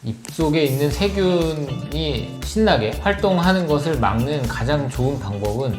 입속에 있는 세균이 신나게 활동하는 것을 막는 가장 좋은 방법은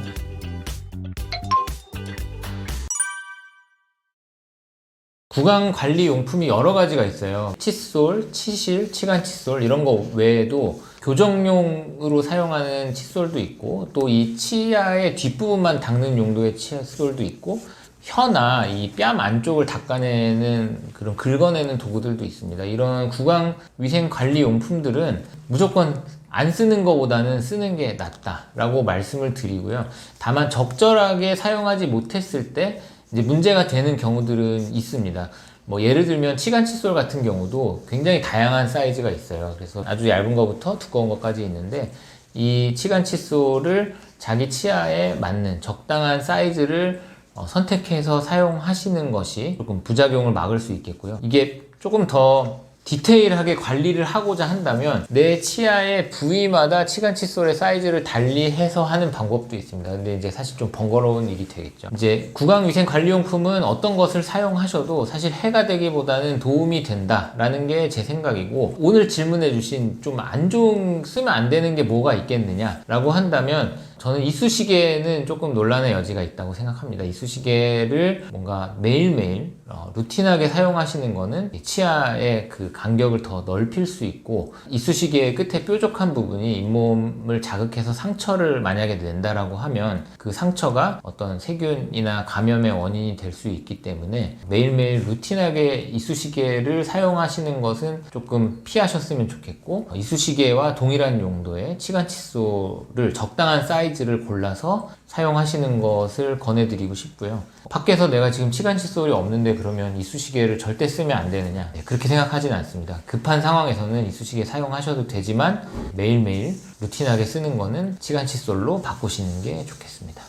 구강 관리 용품이 여러 가지가 있어요. 칫솔, 치실, 치간 칫솔 이런 거 외에도 교정용으로 사용하는 칫솔도 있고, 또 이 치아의 뒷부분만 닦는 용도의 칫솔도 있고, 혀나 이 뺨 안쪽을 닦아내는 그런 긁어내는 도구들도 있습니다. 이런 구강 위생 관리 용품들은 무조건 안 쓰는 것보다는 쓰는 게 낫다라고 말씀을 드리고요. 다만 적절하게 사용하지 못했을 때 이제 문제가 되는 경우들은 있습니다. 뭐 예를 들면 치간 칫솔 같은 경우도 굉장히 다양한 사이즈가 있어요. 그래서 아주 얇은 것부터 두꺼운 것까지 있는데, 이 치간 칫솔을 자기 치아에 맞는 적당한 사이즈를 선택해서 사용하시는 것이 조금 부작용을 막을 수 있겠고요. 이게 조금 더 디테일하게 관리를 하고자 한다면 내 치아의 부위마다 치간 칫솔의 사이즈를 달리해서 하는 방법도 있습니다. 근데 이제 사실 좀 번거로운 일이 되겠죠. 이제 구강위생 관리용품은 어떤 것을 사용하셔도 사실 해가 되기보다는 도움이 된다라는 게 제 생각이고, 오늘 질문해 주신 좀 안 좋은, 쓰면 안 되는 게 뭐가 있겠느냐라고 한다면 저는 이쑤시개는 조금 논란의 여지가 있다고 생각합니다. 이쑤시개를 뭔가 매일매일 루틴하게 사용하시는 거는 치아의 그 간격을 더 넓힐 수 있고, 이쑤시개의 끝에 뾰족한 부분이 잇몸을 자극해서 상처를 만약에 낸다라고 하면 그 상처가 어떤 세균이나 감염의 원인이 될 수 있기 때문에 매일매일 루틴하게 이쑤시개를 사용하시는 것은 조금 피하셨으면 좋겠고, 이쑤시개와 동일한 용도의 치간 칫솔을 적당한 사이즈를 골라서 사용하시는 것을 권해드리고 싶고요. 밖에서 내가 지금 치간 칫솔이 없는데 그러면 이쑤시개를 절대 쓰면 안 되느냐? 그렇게 생각하진 않습니다. 급한 상황에서는 이쑤시개 사용하셔도 되지만 매일매일 루틴하게 쓰는 거는 치간 칫솔로 바꾸시는 게 좋겠습니다.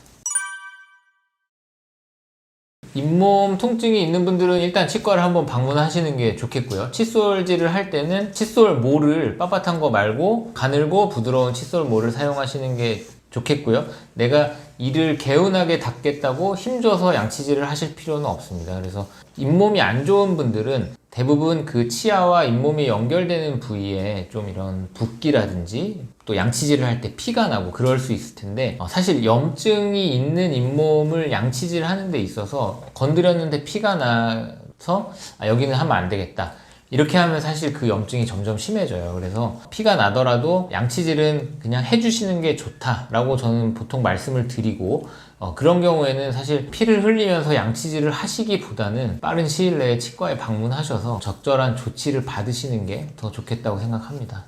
잇몸 통증이 있는 분들은 일단 치과를 한번 방문하시는 게 좋겠고요. 칫솔질을 할 때는 칫솔모를 빳빳한 거 말고 가늘고 부드러운 칫솔모를 사용하시는 게 좋겠고요. 내가 이를 개운하게 닦겠다고 힘줘서 양치질을 하실 필요는 없습니다. 그래서 잇몸이 안 좋은 분들은 대부분 그 치아와 잇몸이 연결되는 부위에 좀 이런 붓기라든지 또 양치질을 할 때 피가 나고 그럴 수 있을 텐데, 사실 염증이 있는 잇몸을 양치질 하는 데 있어서 건드렸는데 피가 나서 여기는 하면 안 되겠다, 이렇게 하면 사실 그 염증이 점점 심해져요. 그래서 피가 나더라도 양치질은 그냥 해주시는 게 좋다라고 저는 보통 말씀을 드리고, 그런 경우에는 사실 피를 흘리면서 양치질을 하시기보다는 빠른 시일 내에 치과에 방문하셔서 적절한 조치를 받으시는 게 더 좋겠다고 생각합니다.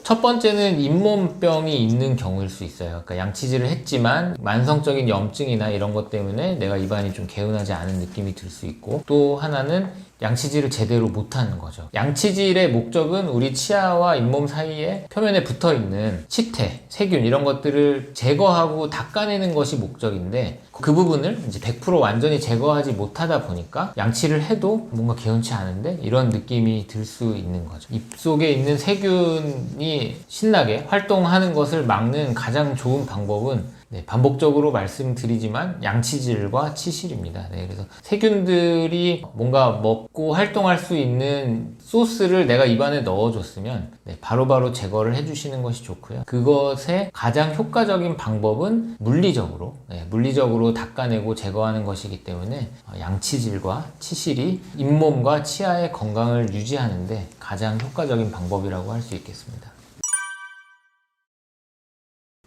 첫 번째는 잇몸병이 있는 경우일 수 있어요. 그러니까 양치질을 했지만 만성적인 염증이나 이런 것 때문에 내가 입안이 좀 개운하지 않은 느낌이 들 수 있고, 또 하나는 양치질을 제대로 못하는 거죠. 양치질의 목적은 우리 치아와 잇몸 사이에 표면에 붙어있는 치태, 세균 이런 것들을 제거하고 닦아내는 것이 목적인데, 그 부분을 이제 100% 완전히 제거하지 못하다 보니까 양치를 해도 뭔가 개운치 않은데 이런 느낌이 들 수 있는 거죠. 입속에 있는 세균이 신나게 활동하는 것을 막는 가장 좋은 방법은 반복적으로 말씀드리지만 양치질과 치실입니다. 그래서 세균들이 뭔가 먹고 활동할 수 있는 소스를 내가 입안에 넣어줬으면 바로바로 제거를 해주시는 것이 좋고요. 그것의 가장 효과적인 방법은 물리적으로 닦아내고 제거하는 것이기 때문에 양치질과 치실이 잇몸과 치아의 건강을 유지하는 데 가장 효과적인 방법이라고 할 수 있겠습니다.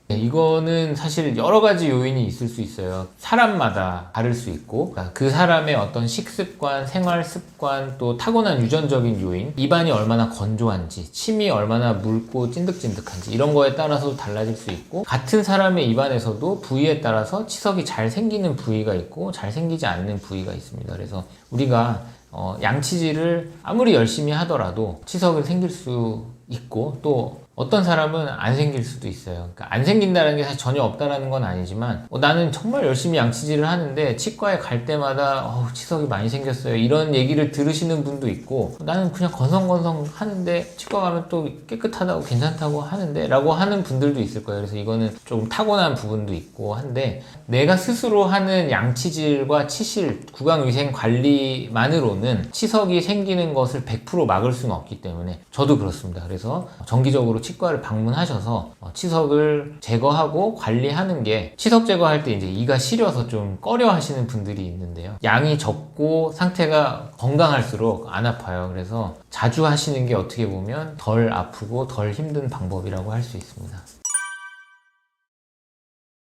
이거는 사실 여러 가지 요인이 있을 수 있어요. 사람마다 다를 수 있고, 그 사람의 어떤 식습관, 생활 습관, 또 타고난 유전적인 요인, 입안이 얼마나 건조한지, 침이 얼마나 묽고 찐득찐득한지 이런 거에 따라서 달라질 수 있고, 같은 사람의 입안에서도 부위에 따라서 치석이 잘 생기는 부위가 있고 잘 생기지 않는 부위가 있습니다. 그래서 우리가 양치질을 아무리 열심히 하더라도 치석은 생길 수 있고, 또 어떤 사람은 안 생길 수도 있어요. 그러니까 안 생긴다는 게 사실 전혀 없다라는 건 아니지만 나는 정말 열심히 양치질을 하는데 치과에 갈 때마다 치석이 많이 생겼어요, 이런 얘기를 들으시는 분도 있고, 나는 그냥 건성건성 하는데 치과 가면 또 깨끗하다고 괜찮다고 하는데 라고 하는 분들도 있을 거예요. 그래서 이거는 조금 타고난 부분도 있고 한데, 내가 스스로 하는 양치질과 치실, 구강위생 관리만으로는 치석이 생기는 것을 100% 막을 수는 없기 때문에, 저도 그렇습니다. 그래서 정기적으로 치과를 방문하셔서 치석을 제거하고 관리하는 게, 치석 제거할 때 이제 이가 시려서 좀 꺼려 하시는 분들이 있는데요, 양이 적고 상태가 건강할수록 안 아파요. 그래서 자주 하시는 게 어떻게 보면 덜 아프고 덜 힘든 방법이라고 할 수 있습니다.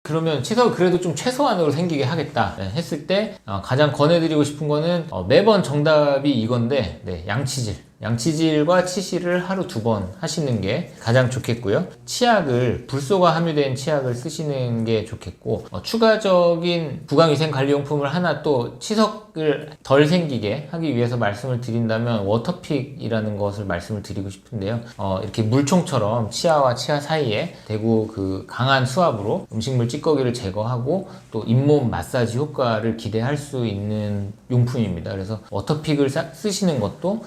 그러면 치석을 그래도 좀 최소한으로 생기게 하겠다 했을 때 가장 권해드리고 싶은 거는, 매번 정답이 이건데, 양치질과 치실을 하루 2번 하시는 게 가장 좋겠고요. 치약을, 불소가 함유된 치약을 쓰시는 게 좋겠고, 추가적인 구강위생관리용품을 하나 또 치석을 덜 생기게 하기 위해서 말씀을 드린다면, 워터픽이라는 것을 말씀을 드리고 싶은데요. 이렇게 물총처럼 치아와 치아 사이에 대고 그 강한 수압으로 음식물 찌꺼기를 제거하고 또 잇몸 마사지 효과를 기대할 수 있는 용품입니다. 그래서 워터픽을 쓰시는 것도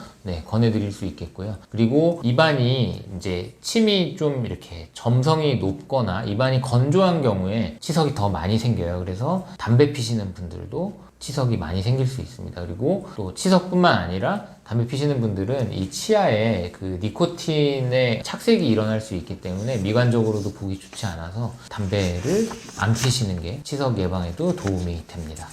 권해드릴 수 있겠고요. 그리고 입안이 이제 침이 좀 이렇게 점성이 높거나 입안이 건조한 경우에 치석이 더 많이 생겨요. 그래서 담배 피시는 분들도 치석이 많이 생길 수 있습니다. 그리고 또 치석뿐만 아니라 담배 피시는 분들은 이 치아에 그 니코틴의 착색이 일어날 수 있기 때문에 미관적으로도 보기 좋지 않아서 담배를 안 피시는 게 치석 예방에도 도움이 됩니다.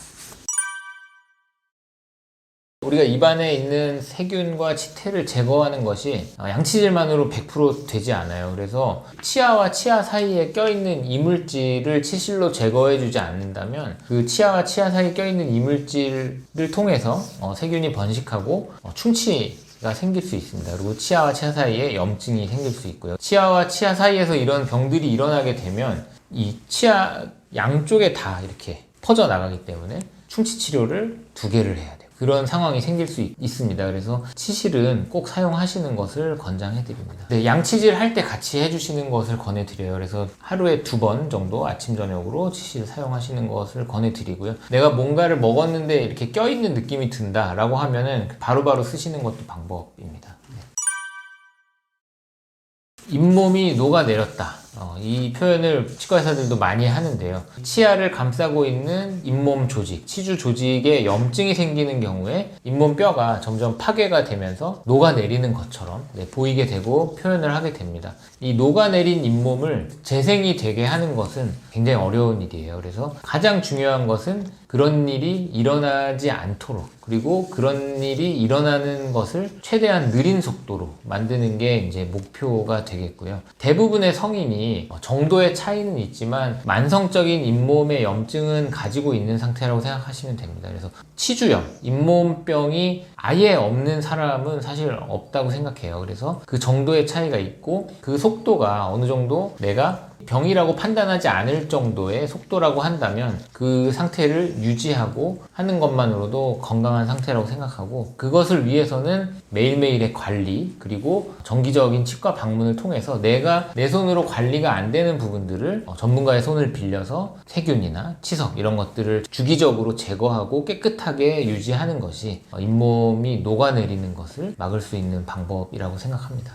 우리가 입안에 있는 세균과 치태를 제거하는 것이 양치질만으로 100% 되지 않아요. 그래서 치아와 치아 사이에 껴있는 이물질을 치실로 제거해주지 않는다면, 그 치아와 치아 사이에 껴있는 이물질을 통해서 세균이 번식하고 충치가 생길 수 있습니다. 그리고 치아와 치아 사이에 염증이 생길 수 있고요. 치아와 치아 사이에서 이런 병들이 일어나게 되면 이 치아 양쪽에 다 이렇게 퍼져나가기 때문에 충치 치료를 2개를 해야 돼요. 그런 상황이 생길 수 있습니다. 그래서 치실은 꼭 사용하시는 것을 권장해드립니다. 양치질 할 때 같이 해주시는 것을 권해드려요. 그래서 하루에 2번 정도 아침 저녁으로 치실 사용하시는 것을 권해드리고요. 내가 뭔가를 먹었는데 이렇게 껴있는 느낌이 든다 라고 하면은 바로바로 쓰시는 것도 방법입니다. 잇몸이 녹아내렸다, 이 표현을 치과 의사들도 많이 하는데요. 치아를 감싸고 있는 잇몸 조직, 치주 조직에 염증이 생기는 경우에 잇몸 뼈가 점점 파괴가 되면서 녹아내리는 것처럼 보이게 되고 표현을 하게 됩니다. 이 녹아내린 잇몸을 재생이 되게 하는 것은 굉장히 어려운 일이에요. 그래서 가장 중요한 것은 그런 일이 일어나지 않도록, 그리고 그런 일이 일어나는 것을 최대한 느린 속도로 만드는 게 이제 목표가 되겠고요. 대부분의 성인이 정도의 차이는 있지만 만성적인 잇몸의 염증은 가지고 있는 상태라고 생각하시면 됩니다. 그래서 치주염, 잇몸병이 아예 없는 사람은 사실 없다고 생각해요. 그래서 그 정도의 차이가 있고, 그 속도가 어느 정도 내가 병이라고 판단하지 않을 정도의 속도라고 한다면 그 상태를 유지하고 하는 것만으로도 건강한 상태라고 생각하고, 그것을 위해서는 매일매일의 관리, 그리고 정기적인 치과 방문을 통해서 내가 내 손으로 관리가 안 되는 부분들을 전문가의 손을 빌려서 세균이나 치석 이런 것들을 주기적으로 제거하고 깨끗하게 유지하는 것이 잇몸이 녹아내리는 것을 막을 수 있는 방법이라고 생각합니다.